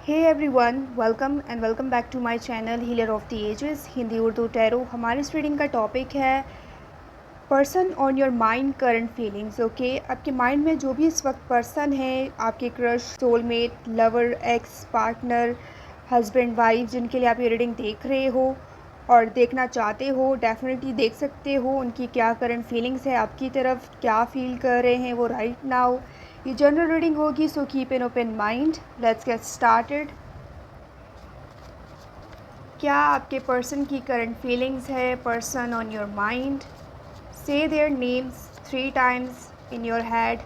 Hey everyone, welcome back to my channel healer of the ages Hindi Urdu tarot. हमारी इस reading का topic है person on your mind current feelings. Okay, आपके mind में जो भी इस वक्त पर्सन है, आपके crush, soulmate, lover, ex, partner, husband, wife, जिनके लिए आप ये रीडिंग देख रहे हो और देखना चाहते हो, डेफिनेटली देख सकते हो उनकी क्या करंट फीलिंग्स है, आपकी तरफ क्या फील कर रहे हैं वो राइट नाउ। ये जनरल रीडिंग होगी, so keep an open mind. Let's get started. क्या आपके पर्सन की करंट फीलिंग्स है? पर्सन ऑन योर माइंड, से their names 3 times in your head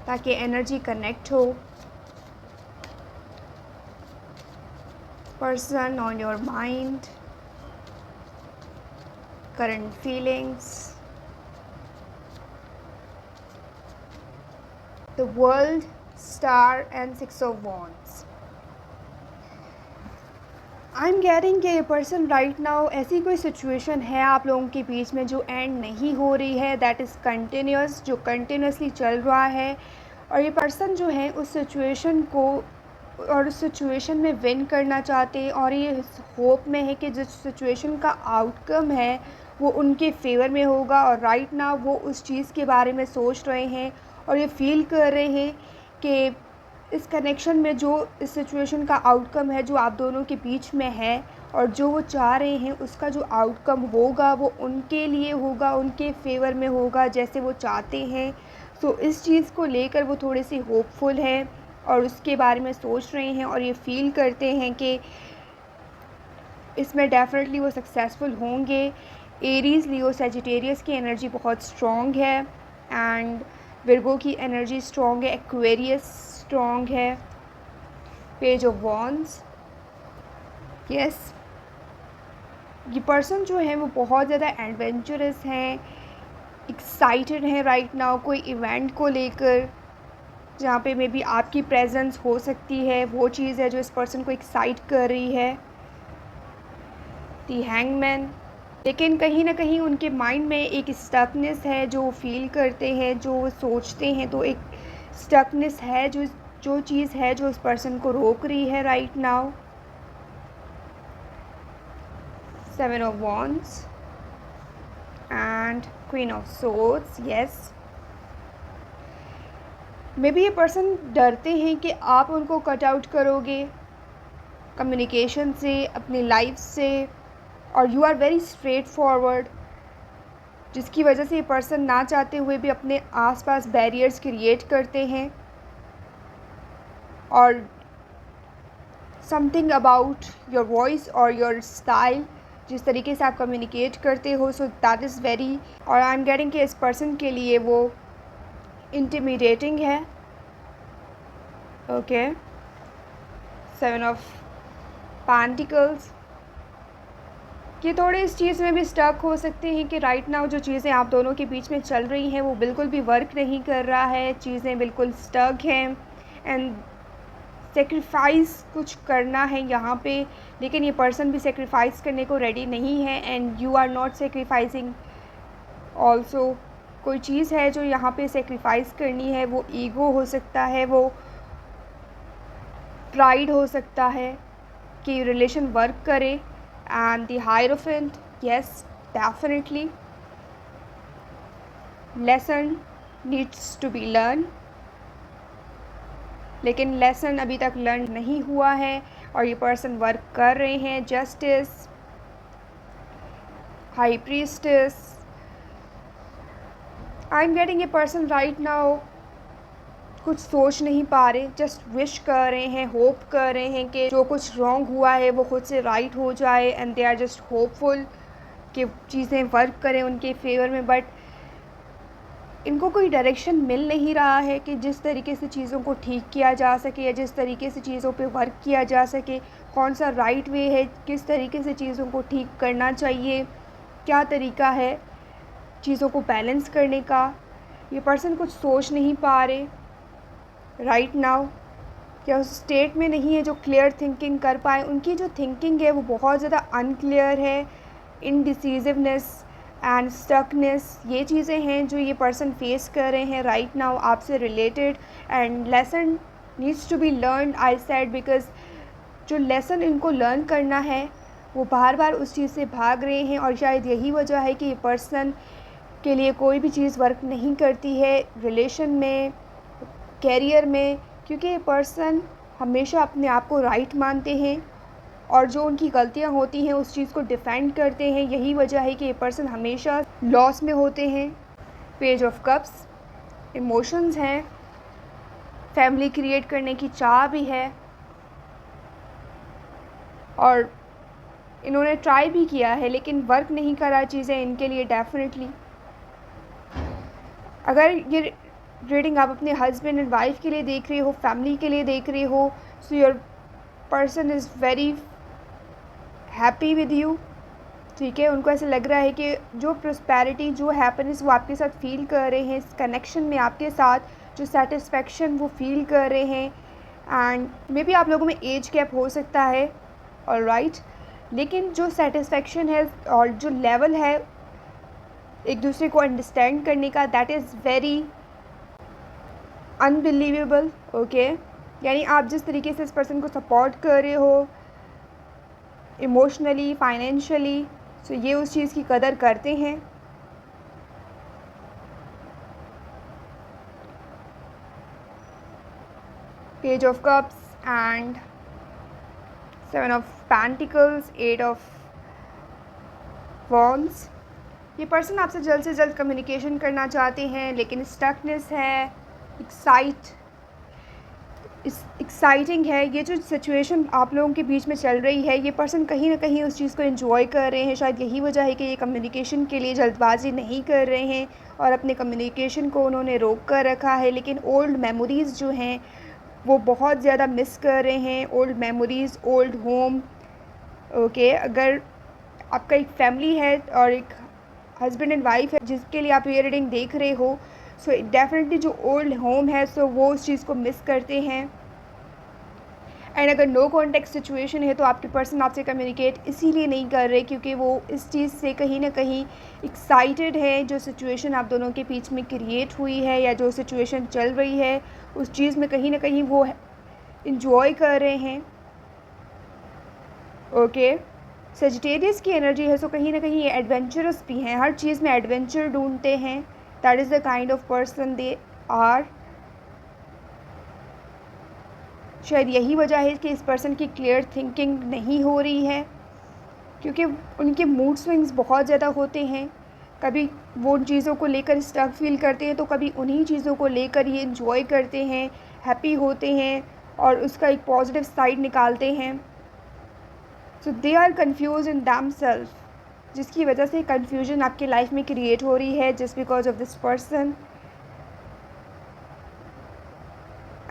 ताकि एनर्जी कनेक्ट हो। Person on your mind, current feelings, the world, star and 6 of wands. I am getting कि ये person right now, ऐसी कोई situation है आप लोगों के बीच में जो एंड नहीं हो रही है, दैट इज़ कंटिन्यूस, जो कंटिन्यूसली चल रहा है। और ये पर्सन जो है उस सिचुएशन को और उस सिचुएशन में विन करना चाहते हैं और ये होप में है कि जिस सिचुएशन का आउटकम है वो उनके फेवर में होगा। और राइट नाउ वो उस चीज़ के बारे में सोच रहे हैं और ये फील कर रहे हैं कि इस कनेक्शन में जो इस सिचुएशन का आउटकम है जो आप दोनों के बीच में है और जो वो चाह रहे हैं उसका जो आउटकम होगा वो उनके लिए होगा, उनके फेवर में होगा जैसे वो चाहते हैं। सो इस चीज़ को लेकर वो थोड़े से होपफुल हैं और उसके बारे में सोच रहे हैं और ये फील करते हैं कि इसमें डेफिनेटली वो सक्सेसफुल होंगे। एरीज़, लियो, सेजिटेरियस की एनर्जी बहुत स्ट्रॉन्ग है एंड विर्गो की एनर्जी स्ट्रॉन्ग है, एक्वेरियस स्ट्रॉन्ग है, पेज ऑफ वॉन्ड्स। यस, ये पर्सन जो है वो बहुत ज़्यादा एडवेंचरस हैं, एक्साइटेड हैं राइट नाउ कोई इवेंट को लेकर जहाँ पे मे बी आपकी प्रेजेंस हो सकती है। वो चीज़ है जो इस पर्सन को एक्साइट कर रही है, दी हैंगमैन। लेकिन कहीं ना कहीं उनके माइंड में एक स्टकनेस है जो फील करते हैं, जो सोचते हैं, तो एक स्टकनेस है जो चीज़ है जो इस पर्सन को रोक रही है right now. 7 of wands and queen of swords. Yes, may be ये पर्सन डरते हैं कि आप उनको कट आउट करोगे कम्युनिकेशन से, अपनी लाइफ से, और you are very straightforward, जिसकी वजह से ये पर्सन ना चाहते हुए भी अपने आसपास बैरियर्स क्रिएट करते हैं। और समथिंग अबाउट योर वॉइस और योर स्टाइल, जिस तरीके से आप कम्युनिकेट करते हो, सो दैट इज़ वेरी, और आई एम गेटिंग कि इस पर्सन के लिए वो इंटिमिडेटिंग है। Okay, 7 of pentacles. ये थोड़े इस चीज़ में भी स्टक हो सकते हैं कि राइट नाउ जो चीज़ें आप दोनों के बीच में चल रही हैं वो बिल्कुल भी वर्क नहीं कर रहा है, चीज़ें बिल्कुल स्टक हैं एंड सेक्रीफाइस कुछ करना है यहाँ पे। लेकिन ये पर्सन भी सेक्रीफाइस करने को रेडी नहीं है and you are not sacrificing also. कोई चीज़ है जो यहाँ पे सेक्रीफाइस करनी है, वो ईगो हो सकता है, वो प्राइड हो सकता है कि रिलेशन वर्क करे। And the hierophant, yes definitely lesson needs to be learn, लेकिन लेसन अभी तक लर्न नहीं हुआ है और ये पर्सन वर्क कर रहे हैं। Justice, high priestess. I am getting a person right now कुछ सोच नहीं पा रहे, जस्ट विश कर रहे हैं, होप कर रहे हैं कि जो कुछ रॉन्ग हुआ है वो खुद से राइट हो जाए and they are just hopeful कि चीज़ें वर्क करें उनके फेवर में। बट इनको कोई डायरेक्शन मिल नहीं रहा है कि जिस तरीके से चीज़ों को ठीक किया जा सके या जिस तरीके से चीज़ों पे वर्क किया जा सके, कौन सा राइट वे है, किस तरीके से चीज़ों को ठीक करना चाहिए, क्या तरीका है चीज़ों को बैलेंस करने का। ये पर्सन कुछ सोच नहीं पा रहे राइट नाउ, या उस स्टेट में नहीं है जो क्लियर थिंकिंग कर पाए। उनकी जो थिंकिंग है वो बहुत ज़्यादा अनक्लियर है, इनडिसीजिवनेस एंड स्टकनेस, ये चीज़ें हैं जो ये पर्सन फेस कर रहे हैं राइट नाउ आपसे related. And lesson needs to be learn, I said, because जो लेसन इनको लर्न करना है वो बार बार उस चीज़ से भाग रहे हैं। और शायद यही वजह है कि ये पर्सन के लिए कोई भी चीज़ वर्क नहीं करती है रिलेशन में, कैरियर में, क्योंकि ये पर्सन हमेशा अपने आप को राइट मानते हैं और जो उनकी गलतियां होती हैं उस चीज़ को डिफेंड करते हैं। यही वजह है कि ये पर्सन हमेशा लॉस में होते हैं। पेज ऑफ कप्स, इमोशंस हैं, फैमिली क्रिएट करने की चाह भी है और इन्होंने ट्राई भी किया है लेकिन वर्क नहीं करा चीज़ें इनके लिए डेफिनेटली। अगर ये रीडिंग आप अपने हस्बैंड एंड वाइफ के लिए देख रहे हो, फैमिली के लिए देख रहे हो, so your person is very happy with you, ठीक है। उनको ऐसा लग रहा है कि जो प्रॉस्पेरिटी, जो हैप्पीनेस वो आपके साथ फील कर रहे हैं, इस कनेक्शन में आपके साथ जो सेटिस्फेक्शन वो फील कर रहे हैं। एंड मे बी आप लोगों में एज गैप हो सकता है, ऑलराइट, लेकिन जो सेटिस्फेक्शन है और जो लेवल है एक दूसरे को अंडरस्टैंड करने का, that is very unbelievable, okay. यानी आप जिस तरीके से इस पर्सन को सपोर्ट कर रहे हो इमोशनली, फाइनेंशियली, सो ये उस चीज़ की कदर करते हैं। Page of cups and 7 of pentacles, 8 of wands. ये पर्सन आपसे जल्द से जल्द कम्युनिकेशन करना चाहते हैं लेकिन स्टकनेस है, एक्साइटिंग है। ये जो सिचुएशन आप लोगों के बीच में चल रही है, ये पर्सन कहीं ना कहीं उस चीज़ को एंजॉय कर रहे हैं। शायद यही वजह है कि ये कम्युनिकेशन के लिए जल्दबाजी नहीं कर रहे हैं और अपने कम्युनिकेशन को उन्होंने रोक कर रखा है। लेकिन ओल्ड मेमोरीज़ जो हैं वो बहुत ज़्यादा मिस कर रहे हैं, old memories, old home, okay. अगर आपका एक फैमिली है और एक हस्बैंड एंड वाइफ है जिसके लिए आप ये रीडिंग देख रहे हो, सो डेफिनेटली जो ओल्ड होम है सो वो उस चीज़ को मिस करते हैं। एंड अगर नो कॉन्टेक्ट सिचुएशन है तो आपके पर्सन आपसे कम्युनिकेट इसीलिए नहीं कर रहे क्योंकि वो इस चीज़ से कहीं ना कहीं एक्साइटेड है। जो सिचुएशन आप दोनों के बीच में क्रिएट हुई है या जो सिचुएशन चल रही है उस चीज़ में कहीं ना कहीं वो इंजॉय कर रहे हैं, ओके। सजिटेरियस की एनर्जी है, सो कहीं ना कहीं ये एडवेंचरस भी हैं, हर चीज़ में एडवेंचर ढूंढते हैं। That is the kind of person they are. शायद यही वजह है कि इस पर्सन की क्लियर थिंकिंग नहीं हो रही है क्योंकि उनके मूड स्विंग्स बहुत ज़्यादा होते हैं। कभी वो उन चीज़ों को लेकर स्टक फील करते हैं तो कभी उन्हीं चीज़ों को लेकर ये इंजॉय करते हैं, हैप्पी होते हैं और उसका एक पॉजिटिव साइड निकालते हैं। So they are confused in them self, जिसकी वजह से कन्फ्यूजन आपकी लाइफ में क्रिएट हो रही है just because of this person.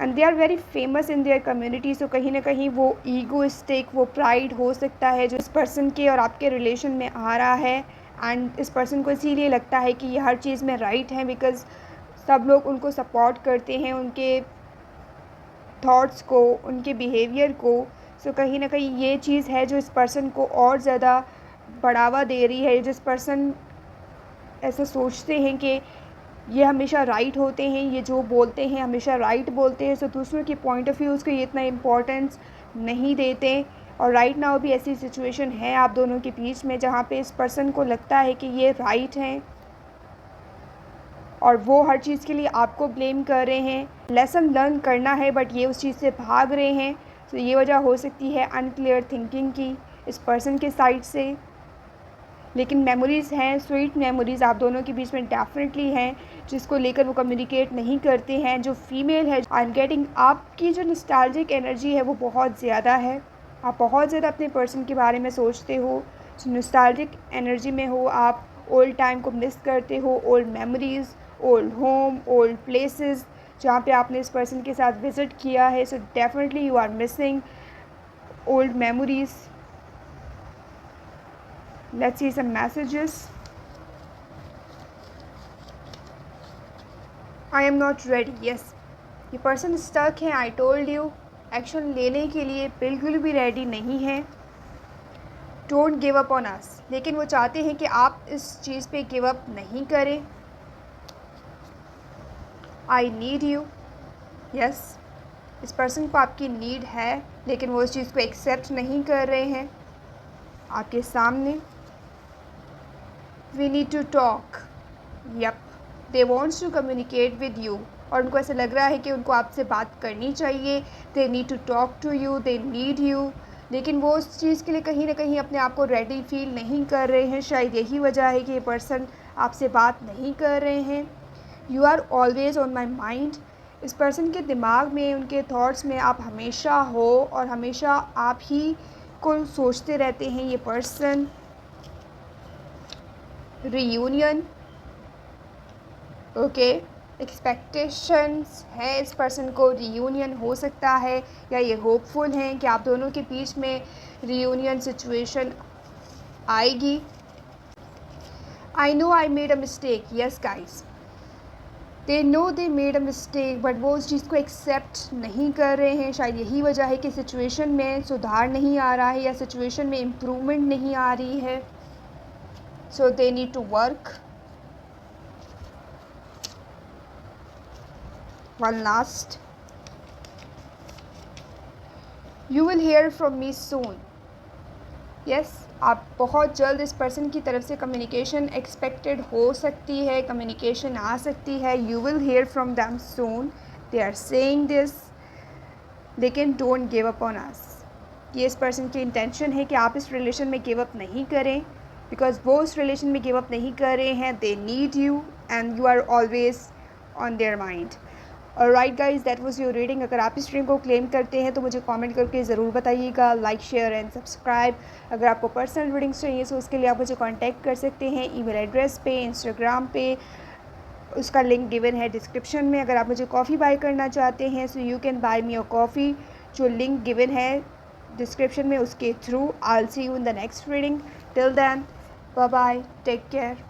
And they are very famous in their community, so कहीं ना कहीं वो ईगोइस्टिक, वो प्राइड हो सकता है जो इस पर्सन के और आपके रिलेशन में आ रहा है। एंड इस पर्सन को इसीलिए लगता है कि ये हर चीज़ में राइट है बिकॉज सब लोग उनको सपोर्ट करते हैं, उनके थॉट्स को, उनके बिहेवियर को। सो कहीं ना कहीं ये चीज़ है जो इस पर्सन को और ज़्यादा बढ़ावा दे रही है। जिस पर्सन ऐसा सोचते हैं कि ये हमेशा राइट होते हैं, ये जो बोलते हैं हमेशा राइट बोलते हैं, सो दूसरों के पॉइंट ऑफ व्यूज़ को ये इतना इम्पोर्टेंस नहीं देते। और राइट नाउ भी ऐसी सिचुएशन है आप दोनों के बीच में जहाँ पे इस पर्सन को लगता है कि ये राइट हैं और वो हर चीज़ के लिए आपको ब्लेम कर रहे हैं। लेसन लर्न करना है बट ये उस चीज़ से भाग रहे हैं। तो ये वजह हो सकती है अनक्लियर थिंकिंग की इस पर्सन के साइड से। लेकिन मेमोरीज़ हैं, स्वीट मेमोरीज़ आप दोनों के बीच में डेफिनेटली हैं जिसको लेकर वो कम्युनिकेट नहीं करते हैं। जो फीमेल है, आई एम गेटिंग, आपकी जो नॉस्टैल्जिक एनर्जी है वो बहुत ज़्यादा है। आप बहुत ज़्यादा अपने पर्सन के बारे में सोचते हो, जो नॉस्टैल्जिक एनर्जी में हो, आप ओल्ड टाइम को मिस करते हो, old memories, old home, old places जहाँ पे आपने इस पर्सन के साथ विज़िट किया है। So definitely you are missing old memories. Let's see some messages. I am not ready. Yes, ये पर्सन स्टक है। I told you, एक्शन लेने के लिए बिल्कुल भी रेडी नहीं है। Don't give up on us, लेकिन वो चाहते हैं कि आप इस चीज़ पे गिव अप नहीं करें। आई नीड यू, यस, इस पर्सन को आपकी नीड है लेकिन वो इस चीज़ को एक्सेप्ट नहीं कर रहे हैं आपके सामने। We need to talk, yup, they wants to communicate with you, और उनको ऐसा लग रहा है कि उनको आपसे बात करनी चाहिए। They need to talk to you, they need you, लेकिन वो उस चीज़ के लिए कहीं ना कहीं अपने आप को रेडी फील नहीं कर रहे हैं। शायद यही वजह है कि ये पर्सन आपसे बात नहीं कर रहे हैं। You are always on my mind, इस पर्सन के दिमाग में, उनके थॉट्स में आप हमेशा हो और हमेशा आप ही को सोचते रहते हैं ये पर्सन। रियूनियन, ओके, एक्सपेक्टेशंस है इस पर्सन को, रियूनियन हो सकता है, या ये होपफुल हैं कि आप दोनों के बीच में रियूनियन सिचुएशन आएगी। I know I made a mistake, yes guys, they know they made a mistake, but वो उस चीज़ को एक्सेप्ट नहीं कर रहे हैं। शायद यही वजह है कि सिचुएशन में सुधार नहीं आ रहा है या सिचुएशन में इम्प्रूवमेंट नहीं आ रही है। So they need to work. One last, you will hear from me soon. Yes, आप बहुत जल्द इस पर्सन की तरफ से कम्युनिकेशन एक्सपेक्टेड हो सकती है, कम्युनिकेशन आ सकती है। You will hear from them soon. They are saying this, लेकिन don't give up on us. ये इस पर्सन की इंटेंशन है कि आप इस रिलेशन में गिव अप नहीं करें, बिकॉज वो उस रिलेशन में गिव अप नहीं कर रहे हैं। They need you and you are always on their mind. Alright guys, that was your reading. अगर आप इस रीडिंग को क्लेम करते हैं तो मुझे कमेंट करके ज़रूर बताइएगा। Like, share and subscribe. अगर आपको पर्सनल रीडिंग्स चाहिए तो उसके लिए आप मुझे कांटेक्ट कर सकते हैं ईमेल एड्रेस पे, इंस्टाग्राम पे, उसका लिंक गिवन है डिस्क्रिप्शन में। अगर आप मुझे कॉफ़ी बाय करना चाहते हैं so you can buy me your coffee, जो लिंक गिवन है डिस्क्रिप्शन में, उसके through. I will see you in the next reading. Till then, bye bye, take care.